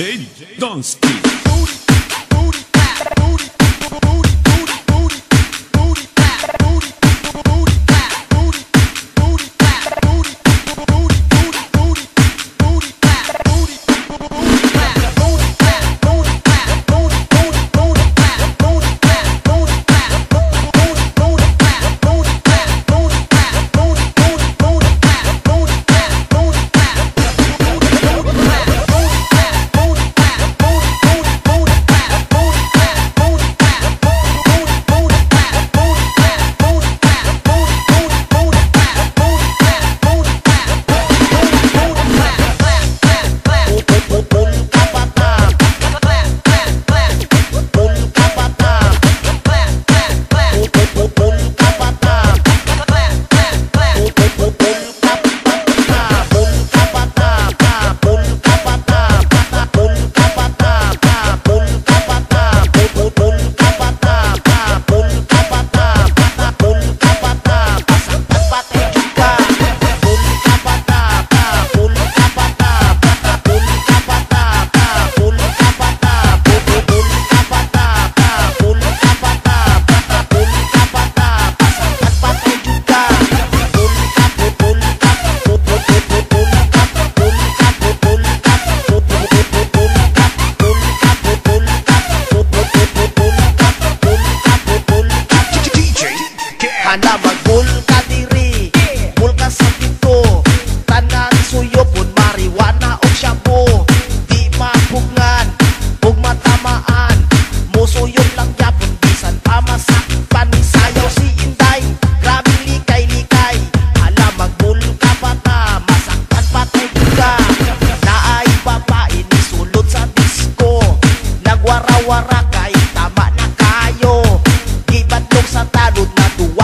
DJ Donsky. Hana magbul ka diri, bul ka sa pito, tanan suyo pun mariwana og shabu. Di mapugngan og matamaan, musuyod lang yapon bisan pa masakpan. Sayaw si Inday, grabing likay-likay. Hala magbul ka bata, masaktan patay ka. Naay babae ni sulod sa disco, nagwara-wara kay tama na kayo. Gibadlong sa talod na tuwa